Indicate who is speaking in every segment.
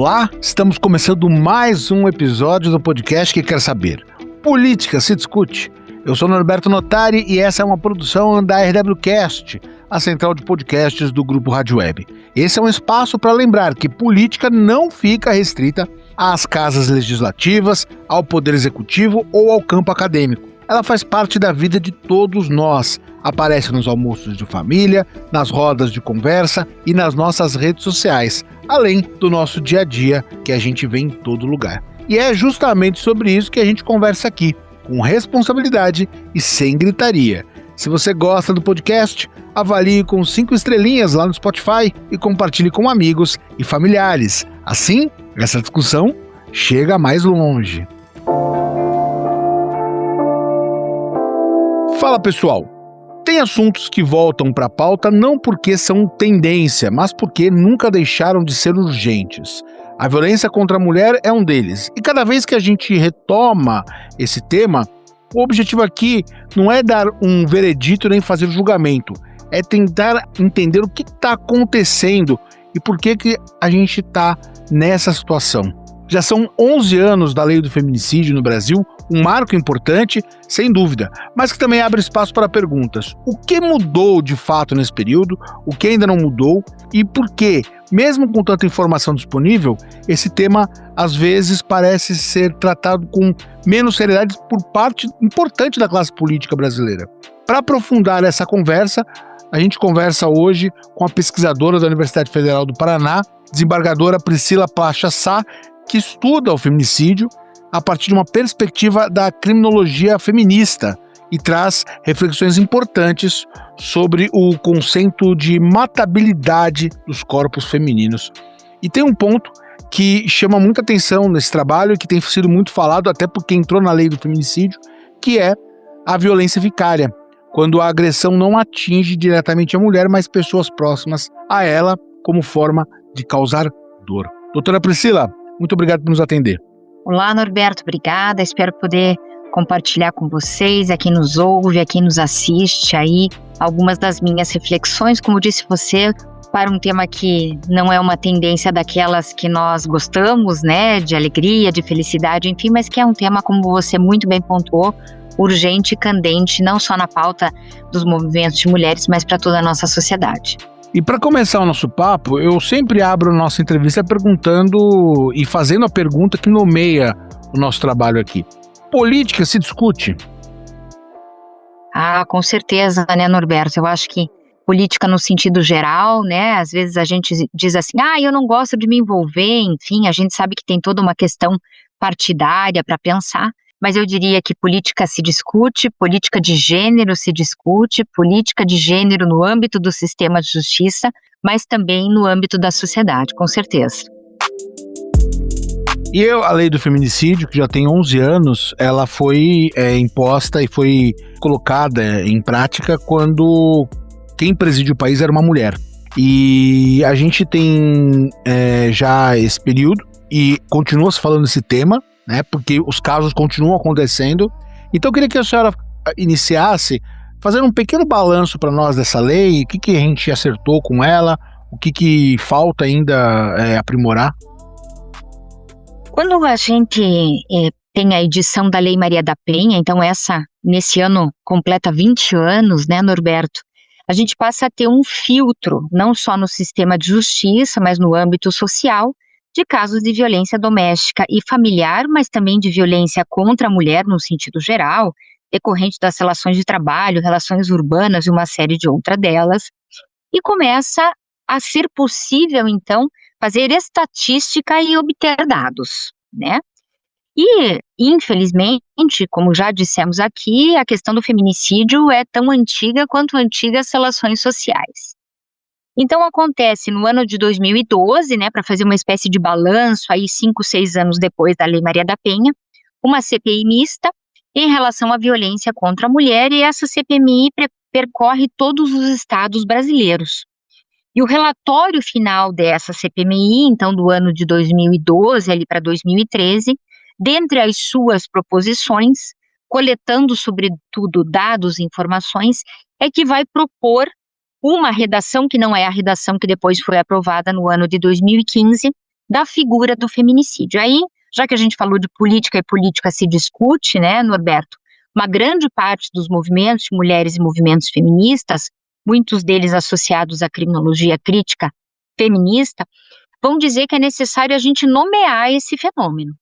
Speaker 1: Olá, estamos começando mais um episódio do podcast que quer saber. Política se discute. Eu sou Norberto Notari e essa é uma produção da RWCast, a central de podcasts do Grupo Rádio Web. Esse é um espaço para lembrar que política não fica restrita às casas legislativas, ao poder executivo ou ao campo acadêmico. Ela faz parte da vida de todos nós, aparece nos almoços de família, nas rodas de conversa e nas nossas redes sociais, além do nosso dia a dia que a gente vê em todo lugar. E é justamente sobre isso que a gente conversa aqui, com responsabilidade e sem gritaria. Se você gosta do podcast, avalie com 5 estrelinhas lá no Spotify e compartilhe com amigos e familiares. Assim, essa discussão chega mais longe. Fala pessoal, tem assuntos que voltam para a pauta não porque são tendência, mas porque nunca deixaram de ser urgentes. A violência contra a mulher é um deles. E cada vez que a gente retoma esse tema, o objetivo aqui não é dar um veredito nem fazer julgamento, é tentar entender o que está acontecendo e por que a gente está nessa situação. Já são 11 anos da lei do feminicídio no Brasil, um marco importante, sem dúvida, mas que também abre espaço para perguntas. O que mudou de fato nesse período? O que ainda não mudou? E por que, mesmo com tanta informação disponível, esse tema às vezes parece ser tratado com menos seriedade por parte importante da classe política brasileira? Para aprofundar essa conversa, a gente conversa hoje com a pesquisadora da Universidade Federal do Paraná, desembargadora Priscila Pacha Sá, que estuda o feminicídio a partir de uma perspectiva da criminologia feminista e traz reflexões importantes sobre o conceito de matabilidade dos corpos femininos. E tem um ponto que chama muita atenção nesse trabalho e que tem sido muito falado, até porque entrou na lei do feminicídio, que é a violência vicária, quando a agressão não atinge diretamente a mulher, mas pessoas próximas a ela, como forma de causar dor. Doutora Priscila, muito obrigado por nos atender.
Speaker 2: Olá, Norberto, obrigada. Espero poder compartilhar com vocês, a quem nos ouve, a quem nos assiste aí, algumas das minhas reflexões, como disse você, para um tema que não é uma tendência daquelas que nós gostamos, né, de alegria, de felicidade, enfim, mas que é um tema, como você muito bem pontuou, urgente e candente, não só na pauta dos movimentos de mulheres, mas para toda a nossa sociedade.
Speaker 1: E para começar o nosso papo, eu sempre abro a nossa entrevista perguntando e fazendo a pergunta que nomeia o nosso trabalho aqui. Política se discute?
Speaker 2: Com certeza, né, Norberto? Eu acho que política no sentido geral, né? Às vezes a gente diz assim, eu não gosto de me envolver, enfim, a gente sabe que tem toda uma questão partidária para pensar. Mas eu diria que política se discute, política de gênero se discute, política de gênero no âmbito do sistema de justiça, mas também no âmbito da sociedade, com certeza.
Speaker 1: E a lei do feminicídio, que já tem 11 anos, ela foi imposta e foi colocada em prática quando quem presidia o país era uma mulher. E a gente tem já esse período e continua se falando desse tema, né, porque os casos continuam acontecendo. Então eu queria que a senhora iniciasse fazendo um pequeno balanço para nós dessa lei, o que a gente acertou com ela, o que falta ainda aprimorar.
Speaker 2: Quando a gente tem a edição da Lei Maria da Penha, então essa, nesse ano, completa 20 anos, né, Norberto? A gente passa a ter um filtro, não só no sistema de justiça, mas no âmbito social, de casos de violência doméstica e familiar, mas também de violência contra a mulher no sentido geral, decorrente das relações de trabalho, relações urbanas e uma série de outras delas. E começa a ser possível, então, fazer estatística e obter dados, né? E, infelizmente, como já dissemos aqui, a questão do feminicídio é tão antiga quanto antigas relações sociais. Então, acontece no ano de 2012, né, para fazer uma espécie de balanço, aí 5, 6 anos depois da Lei Maria da Penha, uma CPI mista em relação à violência contra a mulher, e essa CPMI percorre todos os estados brasileiros. E o relatório final dessa CPMI, então do ano de 2012 ali para 2013, dentre as suas proposições, coletando sobretudo dados e informações, é que vai propor uma redação que não é a redação que depois foi aprovada no ano de 2015, da figura do feminicídio. Aí, já que a gente falou de política e política se discute, né, Norberto, uma grande parte dos movimentos de mulheres e movimentos feministas, muitos deles associados à criminologia crítica feminista, vão dizer que é necessário a gente nomear esse fenômeno.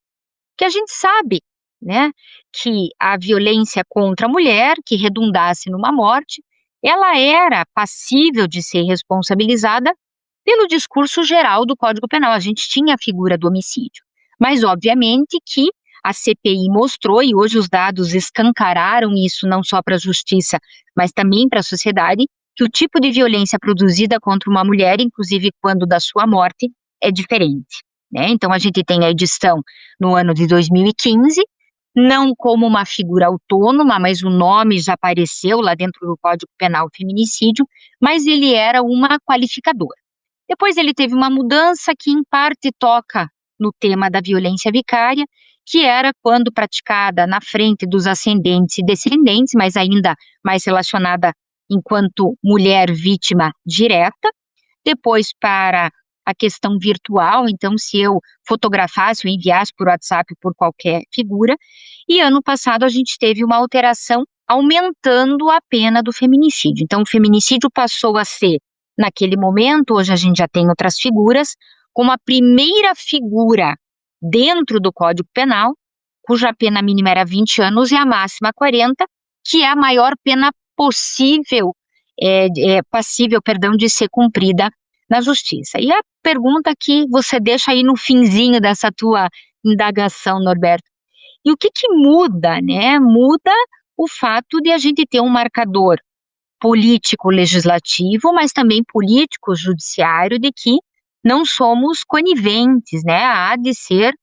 Speaker 2: Que a gente sabe, né, que a violência contra a mulher, que redundasse numa morte, ela era passível de ser responsabilizada pelo discurso geral do Código Penal. A gente tinha a figura do homicídio. Mas, obviamente, que a CPI mostrou, e hoje os dados escancararam isso não só para a justiça, mas também para a sociedade, que o tipo de violência produzida contra uma mulher, inclusive quando da sua morte, é diferente, né? Então, a gente tem a edição no ano de 2015, não como uma figura autônoma, mas o nome já apareceu lá dentro do Código Penal feminicídio, mas ele era uma qualificadora. Depois ele teve uma mudança que em parte toca no tema da violência vicária, que era quando praticada na frente dos ascendentes e descendentes, mas ainda mais relacionada enquanto mulher vítima direta. Depois para a questão virtual, então se eu fotografasse ou enviasse por WhatsApp por qualquer figura. E ano passado a gente teve uma alteração aumentando a pena do feminicídio. Então o feminicídio passou a ser, naquele momento, hoje a gente já tem outras figuras, como a primeira figura dentro do Código Penal, cuja pena mínima era 20 anos e a máxima 40, que é a maior pena possível, passível, de ser cumprida na justiça. E a pergunta que você deixa aí no finzinho dessa tua indagação, Norberto, e o que muda, né? Muda o fato de a gente ter um marcador político-legislativo, mas também político-judiciário, de que não somos coniventes, né? Há de ser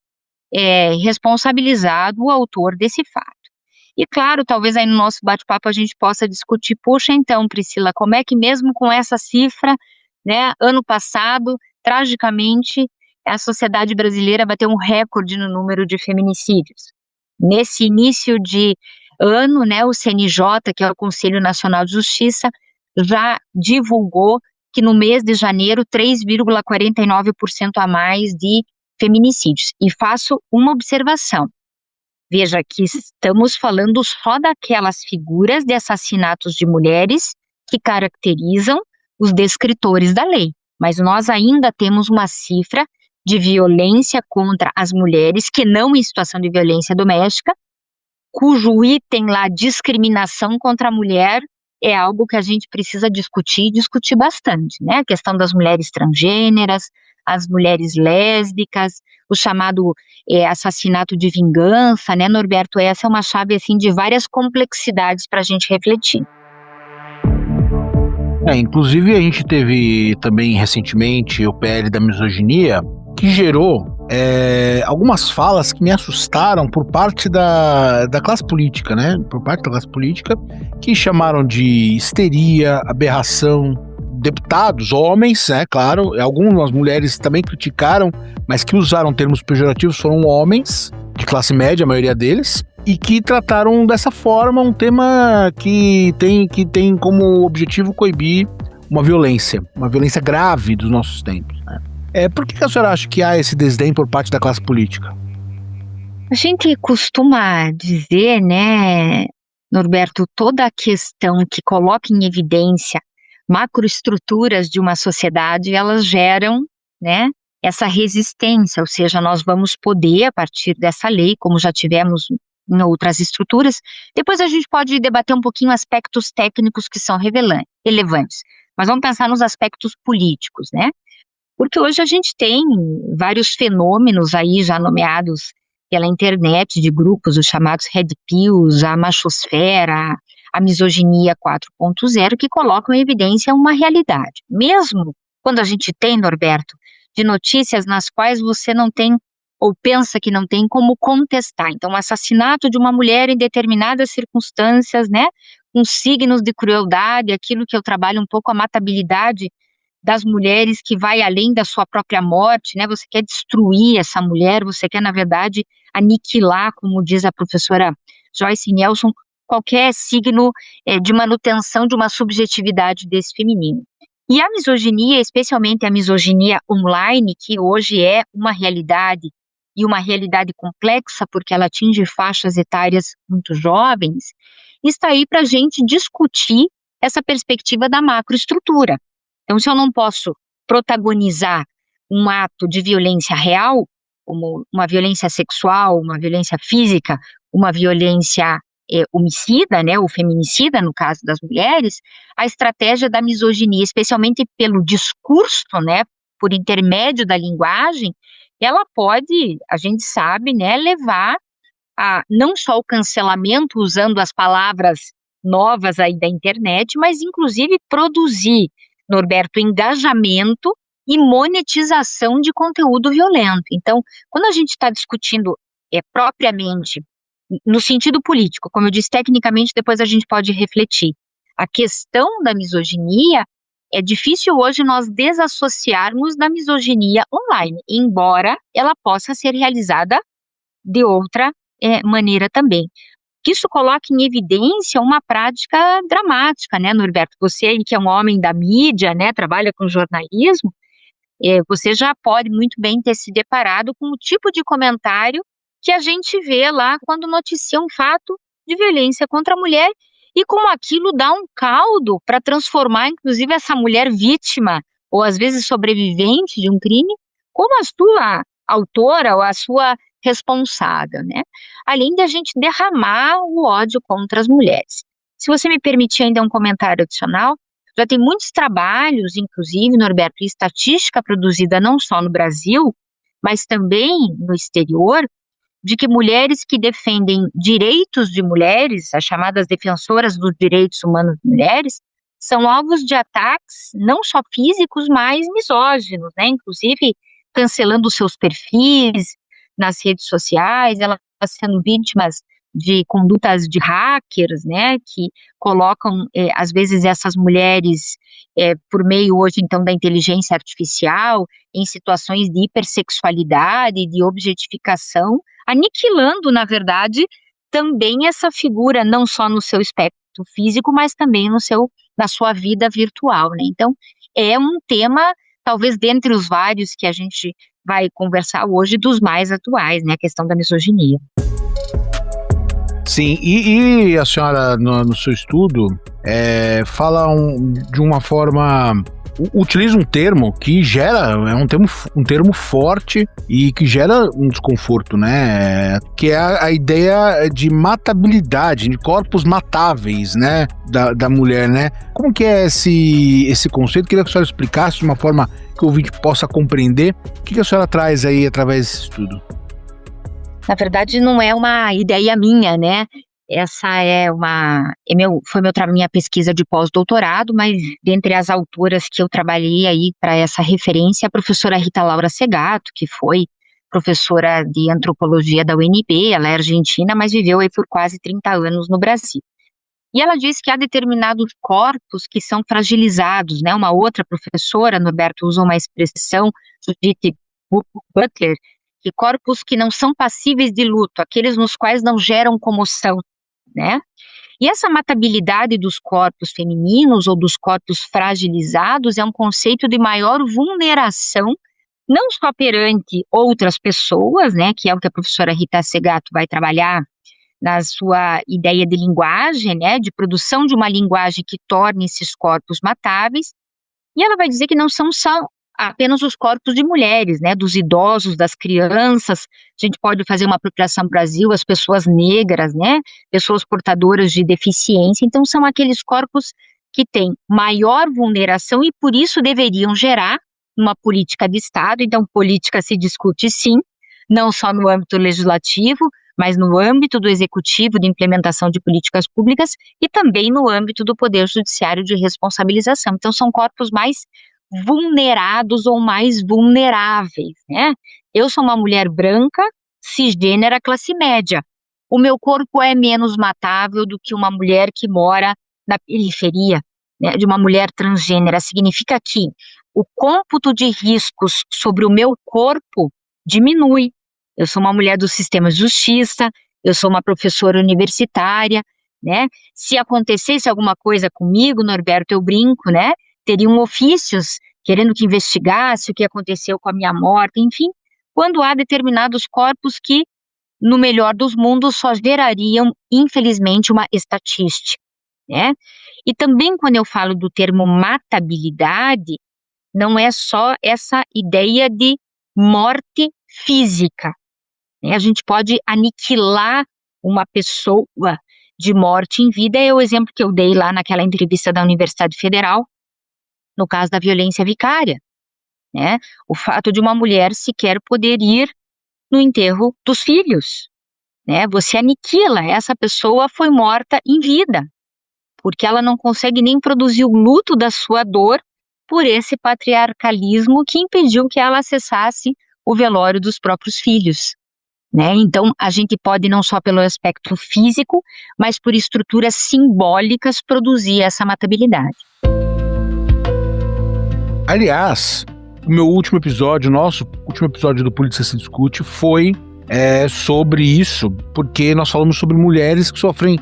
Speaker 2: responsabilizado o autor desse fato. E claro, talvez aí no nosso bate-papo a gente possa discutir, poxa, então, Priscila, como é que mesmo com essa cifra, né, ano passado, tragicamente, a sociedade brasileira bateu um recorde no número de feminicídios. Nesse início de ano, né, o CNJ, que é o Conselho Nacional de Justiça, já divulgou que no mês de janeiro, 3,49% a mais de feminicídios. E faço uma observação. Veja que estamos falando só daquelas figuras de assassinatos de mulheres que caracterizam os descritores da lei. Mas nós ainda temos uma cifra de violência contra as mulheres, que não em situação de violência doméstica, cujo item lá, discriminação contra a mulher, é algo que a gente precisa discutir bastante, né? A questão das mulheres transgêneras, as mulheres lésbicas, o chamado assassinato de vingança, né, Norberto? Essa é uma chave, assim, de várias complexidades para a gente refletir.
Speaker 1: Inclusive a gente teve também recentemente o PL da misoginia, que gerou algumas falas que me assustaram por parte da classe política, né? Por parte da classe política, que chamaram de histeria, aberração. Deputados, homens, claro, algumas mulheres também criticaram, mas que usaram termos pejorativos foram homens, de classe média, a maioria deles, e que trataram dessa forma um tema que tem como objetivo coibir uma violência grave dos nossos tempos, né? Por que a senhora acha que há esse desdém por parte da classe política?
Speaker 2: A gente costuma dizer, né, Norberto, toda a questão que coloca em evidência macroestruturas de uma sociedade, elas geram, né, essa resistência, ou seja, nós vamos poder, a partir dessa lei, como já tivemos em outras estruturas, depois a gente pode debater um pouquinho aspectos técnicos que são relevantes, mas vamos pensar nos aspectos políticos, né? Porque hoje a gente tem vários fenômenos aí já nomeados pela internet, de grupos, os chamados Red Pills, a machosfera, a misoginia 4.0, que colocam em evidência uma realidade. Mesmo quando a gente tem, Norberto, de notícias nas quais você não tem, ou pensa que não tem como contestar. Então, o assassinato de uma mulher em determinadas circunstâncias, né, com signos de crueldade, aquilo que eu trabalho um pouco, a matabilidade das mulheres, que vai além da sua própria morte, né, você quer destruir essa mulher, você quer, na verdade, aniquilar, como diz a professora Joyce Nelson, qualquer signo de manutenção de uma subjetividade desse feminino. E a misoginia, especialmente a misoginia online, que hoje é uma realidade e uma realidade complexa, porque ela atinge faixas etárias muito jovens, está aí para a gente discutir essa perspectiva da macroestrutura. Então, se eu não posso protagonizar um ato de violência real, como uma violência sexual, uma violência física, uma violência homicida, né, ou feminicida, no caso das mulheres, a estratégia da misoginia, especialmente pelo discurso, né, por intermédio da linguagem, ela pode, a gente sabe, né, levar a não só o cancelamento usando as palavras novas aí da internet, mas inclusive produzir, Norberto, engajamento e monetização de conteúdo violento. Então, quando a gente está discutindo propriamente no sentido político, como eu disse, tecnicamente, depois a gente pode refletir. A questão da misoginia, é difícil hoje nós desassociarmos da misoginia online, embora ela possa ser realizada de outra maneira também. Isso coloca em evidência uma prática dramática, né, Norberto? Você aí que é um homem da mídia, né, trabalha com jornalismo, você já pode muito bem ter se deparado com o tipo de comentário que a gente vê lá quando noticia um fato de violência contra a mulher e como aquilo dá um caldo para transformar, inclusive, essa mulher vítima ou às vezes sobrevivente de um crime como a sua autora ou a sua responsável, né? Além de a gente derramar o ódio contra as mulheres. Se você me permitir ainda um comentário adicional, já tem muitos trabalhos, inclusive, Norberto, e estatística produzida não só no Brasil, mas também no exterior, de que mulheres que defendem direitos de mulheres, as chamadas defensoras dos direitos humanos de mulheres, são alvos de ataques não só físicos, mas misóginos, né? Inclusive cancelando seus perfis nas redes sociais, elas sendo vítimas de condutas de hackers, né, que colocam, às vezes, essas mulheres, por meio hoje, então, da inteligência artificial, em situações de hipersexualidade, de objetificação, aniquilando, na verdade, também essa figura, não só no seu espectro físico, mas também na sua vida virtual, né. Então, é um tema, talvez, dentre os vários que a gente vai conversar hoje, dos mais atuais, né, a questão da misoginia.
Speaker 1: Sim, e a senhora, no seu estudo, fala de uma forma, utiliza um termo que gera, um termo forte e que gera um desconforto, né? Que é a ideia de matabilidade, de corpos matáveis, né? Da mulher, né? Como que é esse conceito? Queria que a senhora explicasse de uma forma que o ouvinte possa compreender. O que a senhora traz aí através desse estudo?
Speaker 2: Na verdade, não é uma ideia minha, né? Essa foi minha pesquisa de pós-doutorado, mas dentre as autoras que eu trabalhei aí para essa referência, a professora Rita Laura Segato, que foi professora de antropologia da UNB, ela é argentina, mas viveu aí por quase 30 anos no Brasil. E ela diz que há determinados corpos que são fragilizados, né? Uma outra professora, Norberto, usa uma expressão, Judith Butler, que corpos que não são passíveis de luto, aqueles nos quais não geram comoção, né? E essa matabilidade dos corpos femininos ou dos corpos fragilizados é um conceito de maior vulneração, não só perante outras pessoas, né, que é o que a professora Rita Segato vai trabalhar na sua ideia de linguagem, né, de produção de uma linguagem que torne esses corpos matáveis, e ela vai dizer que não são só apenas os corpos de mulheres, né, dos idosos, das crianças, a gente pode fazer uma apropriação Brasil, as pessoas negras, né, pessoas portadoras de deficiência, então são aqueles corpos que têm maior vulneração e por isso deveriam gerar uma política de Estado. Então política se discute sim, não só no âmbito legislativo, mas no âmbito do executivo de implementação de políticas públicas e também no âmbito do poder judiciário de responsabilização. Então são corpos mais vulnerados ou mais vulneráveis, né? Eu sou uma mulher branca, cisgênera, classe média. O meu corpo é menos matável do que uma mulher que mora na periferia, né, de uma mulher transgênera. Significa que o cômputo de riscos sobre o meu corpo diminui. Eu sou uma mulher do sistema de justiça, eu sou uma professora universitária, né? Se acontecesse alguma coisa comigo, Norberto, eu brinco, né? teriam ofícios querendo que investigasse o que aconteceu com a minha morte, enfim, quando há determinados corpos que, no melhor dos mundos, só gerariam, infelizmente, uma estatística, né? E também quando eu falo do termo matabilidade, não é só essa ideia de morte física, né? A gente pode aniquilar uma pessoa de morte em vida, é o exemplo que eu dei lá naquela entrevista da Universidade Federal, no caso da violência vicária, né? O fato de uma mulher sequer poder ir no enterro dos filhos, né? Você aniquila, essa pessoa foi morta em vida, porque ela não consegue nem produzir o luto da sua dor por esse patriarcalismo que impediu que ela acessasse o velório dos próprios filhos, né? Então, a gente pode não só pelo aspecto físico, mas por estruturas simbólicas produzir essa matabilidade.
Speaker 1: Aliás, o meu último episódio, nosso último episódio do Política se Discute foi sobre isso, porque nós falamos sobre mulheres que sofrem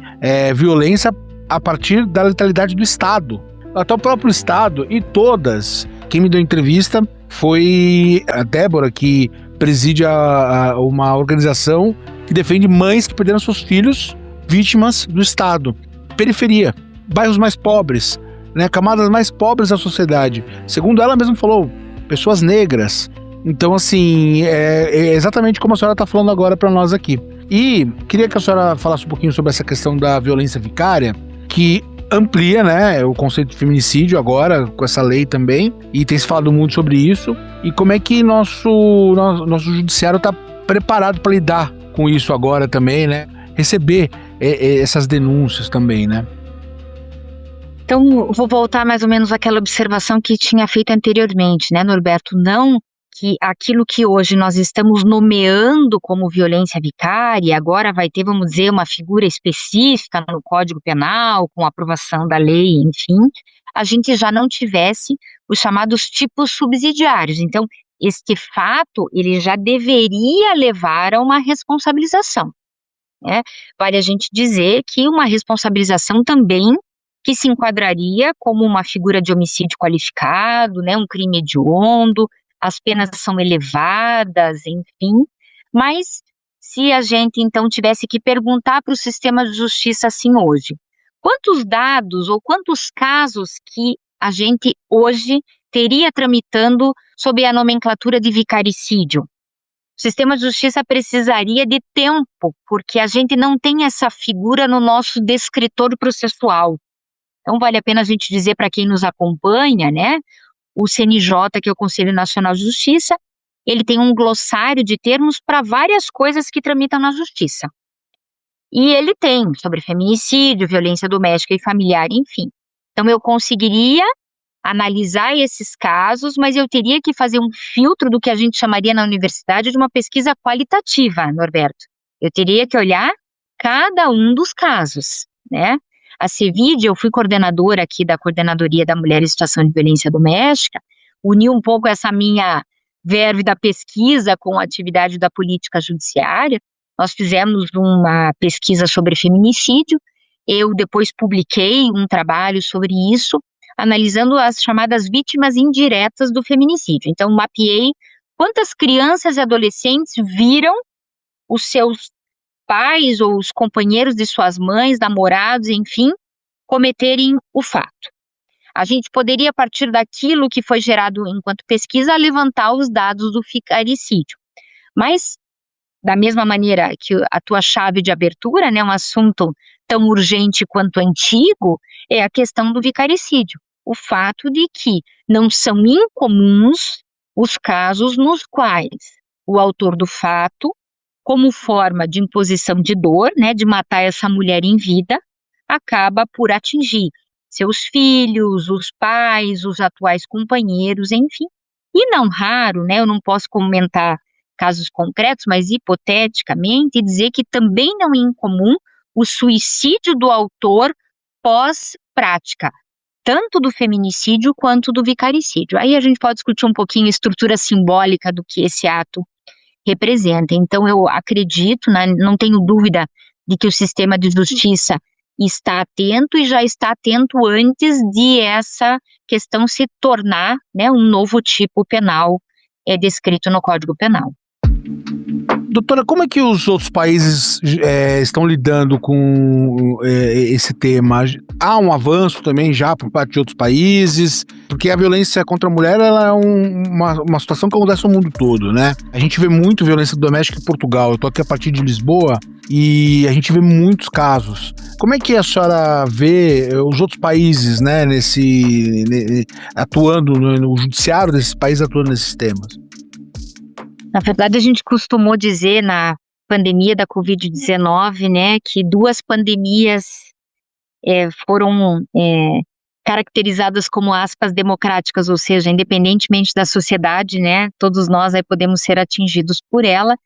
Speaker 1: violência a partir da letalidade do Estado. Até o próprio Estado e todas. Quem me deu entrevista foi a Débora, que preside uma organização que defende mães que perderam seus filhos vítimas do Estado. Periferia, bairros mais pobres, né, camadas mais pobres da sociedade. Segundo ela mesma falou, pessoas negras. Então, assim, é exatamente como a senhora está falando agora para nós aqui. E queria que a senhora falasse um pouquinho sobre essa questão da violência vicária, que amplia, né, o conceito de feminicídio agora, com essa lei também, e tem se falado muito sobre isso, e como é que nosso judiciário está preparado para lidar com isso agora também, né, receber essas denúncias também, né.
Speaker 2: Então, vou voltar mais ou menos àquela observação que tinha feito anteriormente, né, Norberto? Não que aquilo que hoje nós estamos nomeando como violência vicária, agora vai ter, vamos dizer, uma figura específica no Código Penal, com a aprovação da lei, enfim, a gente já não tivesse os chamados tipos subsidiários. Então, este fato, ele já deveria levar a uma responsabilização, né? Vale a gente dizer que uma responsabilização também que se enquadraria como uma figura de homicídio qualificado, né, um crime hediondo, as penas são elevadas, enfim, mas se a gente então tivesse que perguntar para o sistema de justiça assim hoje, quantos dados ou quantos casos que a gente hoje teria tramitando sob a nomenclatura de vicaricídio? O sistema de justiça precisaria de tempo, porque a gente não tem essa figura no nosso descritor processual. Então, vale a pena a gente dizer para quem nos acompanha, né? O CNJ, que é o Conselho Nacional de Justiça, ele tem um glossário de termos para várias coisas que tramitam na justiça. E ele tem sobre feminicídio, violência doméstica e familiar, enfim. Então, eu conseguiria analisar esses casos, mas eu teria que fazer um filtro do que a gente chamaria na universidade de uma pesquisa qualitativa, Norberto. Eu teria que olhar cada um dos casos, né? A CEVID, eu fui coordenadora aqui da Coordenadoria da Mulher em Situação de Violência Doméstica, uni um pouco essa minha verve da pesquisa com a atividade da política judiciária. Nós fizemos uma pesquisa sobre feminicídio, eu depois publiquei um trabalho sobre isso, analisando as chamadas vítimas indiretas do feminicídio. Então, mapeei quantas crianças e adolescentes viram os seus pais ou os companheiros de suas mães, namorados, enfim, cometerem o fato. A gente poderia, a partir daquilo que foi gerado enquanto pesquisa, levantar os dados do vicaricídio. Mas, da mesma maneira que a tua chave de abertura, né, um assunto tão urgente quanto antigo, é a questão do vicaricídio. O fato de que não são incomuns os casos nos quais o autor do fato, como forma de imposição de dor, né, de matar essa mulher em vida, acaba por atingir seus filhos, os pais, os atuais companheiros, enfim. E não raro, né, eu não posso comentar casos concretos, mas hipoteticamente dizer que também não é incomum o suicídio do autor pós-prática, tanto do feminicídio quanto do vicaricídio. Aí a gente pode discutir um pouquinho a estrutura simbólica do que esse ato representa. Então, eu acredito, né, não tenho dúvida de que o sistema de justiça está atento e já está atento antes de essa questão se tornar, né, um novo tipo penal descrito no Código Penal.
Speaker 1: Doutora, como é que os outros países estão lidando com esse tema? Há um avanço também já por parte de outros países? Porque a violência contra a mulher ela é uma situação que acontece no mundo todo, né? A gente vê muito violência doméstica em Portugal. Eu tô aqui a partir de Lisboa e a gente vê muitos casos. Como é que a senhora vê os outros países, né, atuando no judiciário desses países atuando nesses temas?
Speaker 2: Na verdade, a gente costumou dizer na pandemia da Covid-19, né, que duas pandemias foram caracterizadas como aspas democráticas, ou seja, independentemente da sociedade, né, todos nós aí podemos ser atingidos por ela,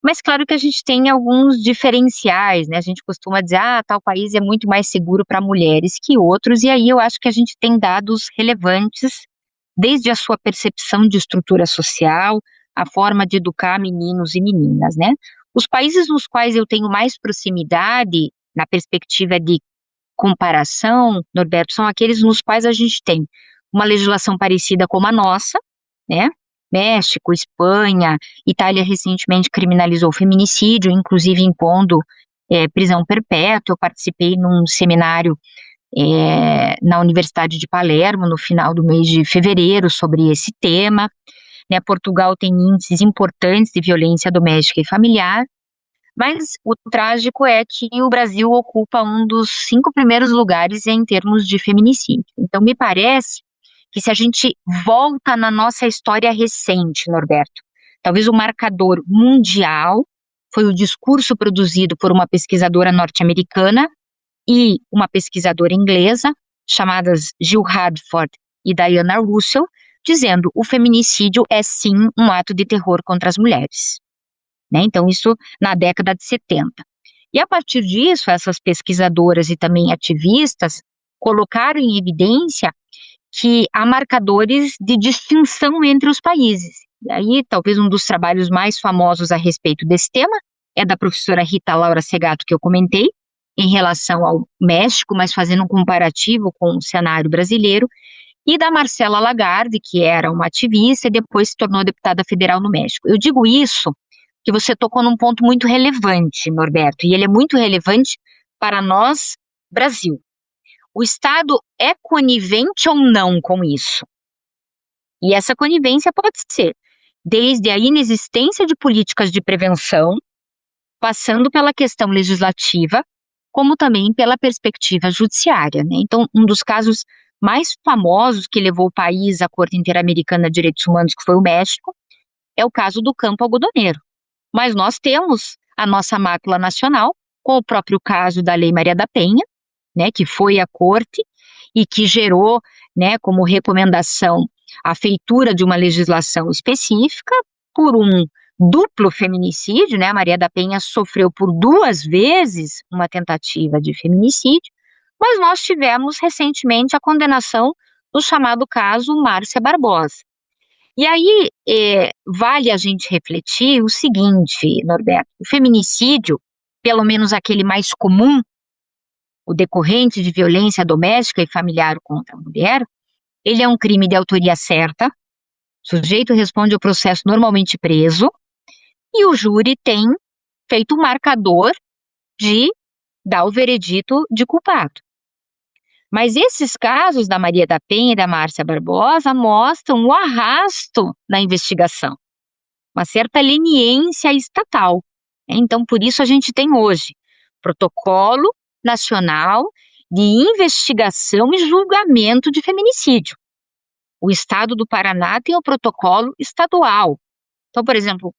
Speaker 2: mas claro que a gente tem alguns diferenciais, né, a gente costuma dizer, tal país é muito mais seguro para mulheres que outros, e aí eu acho que a gente tem dados relevantes, desde a sua percepção de estrutura social, a forma de educar meninos e meninas, né? Os países nos quais eu tenho mais proximidade, na perspectiva de comparação, Norberto, são aqueles nos quais a gente tem uma legislação parecida com a nossa, né? México, Espanha, Itália recentemente criminalizou o feminicídio, inclusive impondo prisão perpétua. Eu participei num seminário na Universidade de Palermo, no final do mês de fevereiro, sobre esse tema. Né, Portugal tem índices importantes de violência doméstica e familiar, mas o trágico é que o Brasil ocupa um dos 5 primeiros lugares em termos de feminicídio. Então, me parece que se a gente volta na nossa história recente, Norberto, talvez o marcador mundial foi o discurso produzido por uma pesquisadora norte-americana e uma pesquisadora inglesa, chamadas Jill Radford e Diana Russell, dizendo o feminicídio é sim um ato de terror contra as mulheres. Né? Então, isso na década de 70. E a partir disso, essas pesquisadoras e também ativistas colocaram em evidência que há marcadores de distinção entre os países. E aí, talvez um dos trabalhos mais famosos a respeito desse tema é da professora Rita Laura Segato, que eu comentei, em relação ao México, mas fazendo um comparativo com o cenário brasileiro, e da Marcela Lagarde, que era uma ativista e depois se tornou deputada federal no México. Eu digo isso que você tocou num ponto muito relevante, Norberto, e ele é muito relevante para nós, Brasil. O Estado é conivente ou não com isso? E essa conivência pode ser desde a inexistência de políticas de prevenção, passando pela questão legislativa, como também pela perspectiva judiciária, né? Então, um dos casos mais famosos que levou o país à Corte Interamericana de Direitos Humanos, que foi o México, é o caso do campo algodoneiro. Mas nós temos a nossa mácula nacional, com o próprio caso da Lei Maria da Penha, né, que foi à Corte e que gerou, né, como recomendação a feitura de uma legislação específica por um duplo feminicídio, né? A Maria da Penha sofreu por 2 vezes uma tentativa de feminicídio, mas nós tivemos recentemente a condenação do chamado caso Márcia Barbosa. E aí vale a gente refletir o seguinte, Norberto, o feminicídio, pelo menos aquele mais comum, o decorrente de violência doméstica e familiar contra a mulher, ele é um crime de autoria certa, o sujeito responde ao processo normalmente preso, e o júri tem feito um marcador de dar o veredito de culpado. Mas esses casos da Maria da Penha e da Márcia Barbosa mostram o arrasto da investigação, uma certa leniência estatal. Então, por isso a gente tem hoje Protocolo Nacional de Investigação e Julgamento de Feminicídio. O Estado do Paraná tem o protocolo estadual. Então, por exemplo,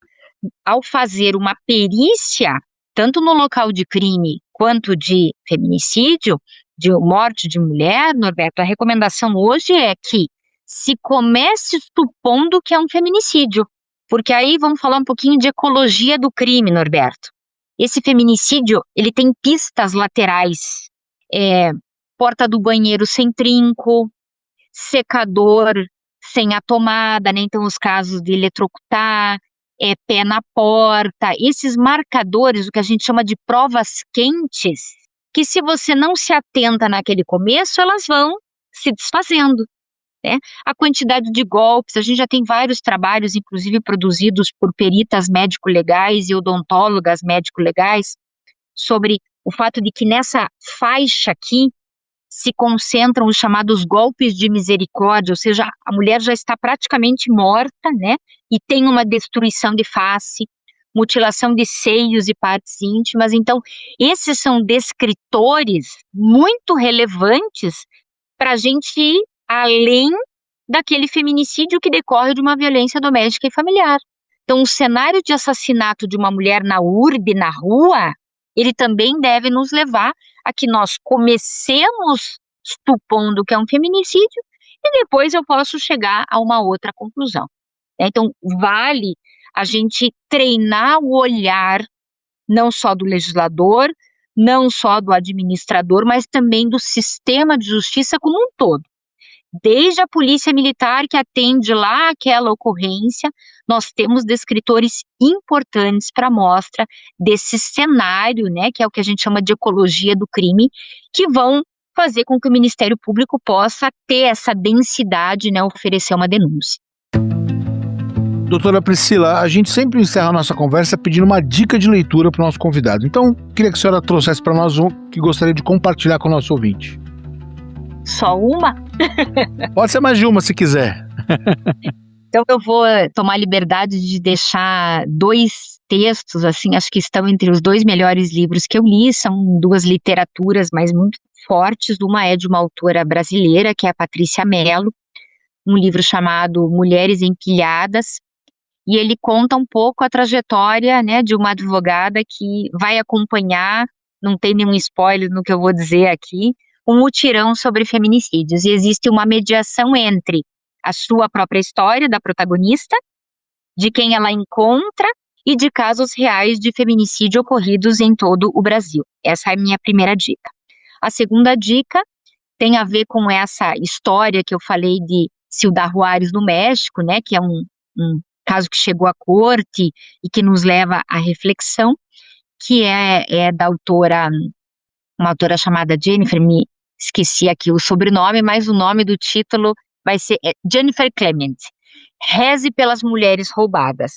Speaker 2: ao fazer uma perícia, tanto no local de crime quanto de feminicídio, de morte de mulher, Norberto, a recomendação hoje é que se comece supondo que é um feminicídio, porque aí vamos falar um pouquinho de ecologia do crime, Norberto. Esse feminicídio, ele tem pistas laterais, porta do banheiro sem trinco, secador sem a tomada, né? Então os casos de eletrocutar, pé na porta, esses marcadores, o que a gente chama de provas quentes, que se você não se atenta naquele começo, elas vão se desfazendo, né? A quantidade de golpes, a gente já tem vários trabalhos, inclusive produzidos por peritas médico-legais e odontólogas médico-legais, sobre o fato de que nessa faixa aqui se concentram os chamados golpes de misericórdia, ou seja, a mulher já está praticamente morta, né? E tem uma destruição de face, mutilação de seios e partes íntimas. Então, esses são descritores muito relevantes para a gente ir além daquele feminicídio que decorre de uma violência doméstica e familiar. Então, o cenário de assassinato de uma mulher na urbe, na rua, ele também deve nos levar a que nós comecemos supondo que é um feminicídio e depois eu posso chegar a uma outra conclusão. Então, vale a gente treinar o olhar não só do legislador, não só do administrador, mas também do sistema de justiça como um todo. Desde a polícia militar que atende lá aquela ocorrência, nós temos descritores importantes para a mostra desse cenário, né, que é o que a gente chama de ecologia do crime, que vão fazer com que o Ministério Público possa ter essa densidade, né, oferecer uma denúncia.
Speaker 1: Doutora Priscila, a gente sempre encerra a nossa conversa pedindo uma dica de leitura para o nosso convidado. Então, queria que a senhora trouxesse para nós um que gostaria de compartilhar com o nosso ouvinte.
Speaker 2: Só uma?
Speaker 1: Pode ser mais de uma, se quiser.
Speaker 2: Então eu vou tomar a liberdade de deixar 2 textos, assim, acho que estão entre os 2 melhores livros que eu li, são 2 literaturas, mas muito fortes. Uma é de uma autora brasileira, que é a Patrícia Mello, um livro chamado Mulheres Empilhadas, e ele conta um pouco a trajetória, né, de uma advogada que vai acompanhar, não tem nenhum spoiler no que eu vou dizer aqui, um mutirão sobre feminicídios, e existe uma mediação entre a sua própria história da protagonista, de quem ela encontra e de casos reais de feminicídio ocorridos em todo o Brasil. Essa é a minha primeira dica. A segunda dica tem a ver com essa história que eu falei de Ciudad Juárez, no México, né, que é um caso que chegou à corte e que nos leva à reflexão, que é da autora, uma autora chamada Jennifer, me esqueci aqui o sobrenome, mas o nome do título vai ser Jennifer Clement, Reze pelas Mulheres Roubadas.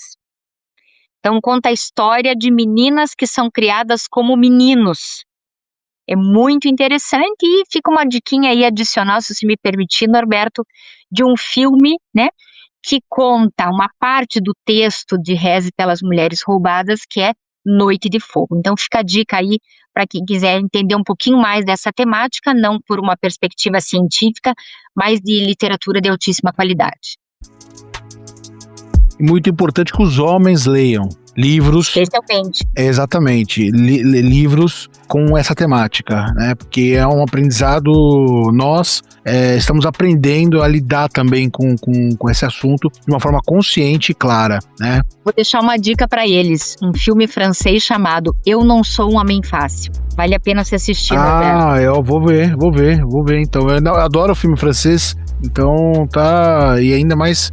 Speaker 2: Então conta a história de meninas que são criadas como meninos. É muito interessante e fica uma diquinha aí adicional, se você me permitir, Norberto, de um filme, né, que conta uma parte do texto de Reze pelas Mulheres Roubadas, que é Noite de Fogo. Então fica a dica aí para quem quiser entender um pouquinho mais dessa temática, não por uma perspectiva científica, mas de literatura de altíssima qualidade.
Speaker 1: Muito importante que os homens leiam livros.
Speaker 2: Especialmente.
Speaker 1: Exatamente, livros com essa temática, né? Porque é um aprendizado, nós estamos aprendendo a lidar também com esse assunto de uma forma consciente e clara, né?
Speaker 2: Vou deixar uma dica para eles, um filme francês chamado Eu Não Sou um Homem Fácil. Vale a pena se assistir, Norberto.
Speaker 1: Eu vou ver. Então, eu adoro filme francês, então tá, e ainda mais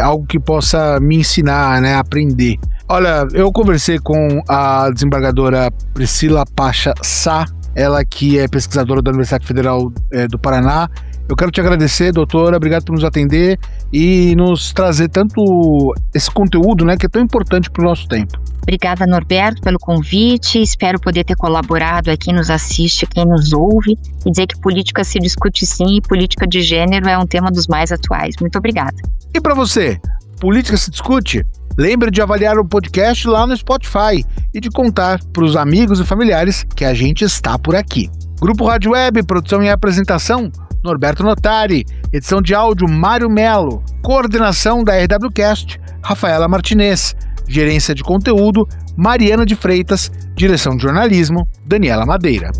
Speaker 1: algo que possa me ensinar, né, a aprender. Olha, eu conversei com a desembargadora Priscila Pacha Sá, ela que é pesquisadora da Universidade Federal do Paraná. Eu quero te agradecer, doutora, obrigado por nos atender e nos trazer tanto esse conteúdo, né, que é tão importante para o nosso tempo.
Speaker 2: Obrigada, Norberto, pelo convite, espero poder ter colaborado a quem nos assiste, quem nos ouve, e dizer que política se discute sim, e política de gênero é um tema dos mais atuais. Muito obrigada.
Speaker 1: E para você, política se discute? Lembre de avaliar o podcast lá no Spotify e de contar para os amigos e familiares que a gente está por aqui. Grupo Rádio Web, produção e apresentação, Norberto Notari, edição de áudio Mário Melo, coordenação da RWCast, Rafaela Martinez, gerência de conteúdo, Mariana de Freitas, direção de jornalismo, Daniela Madeira.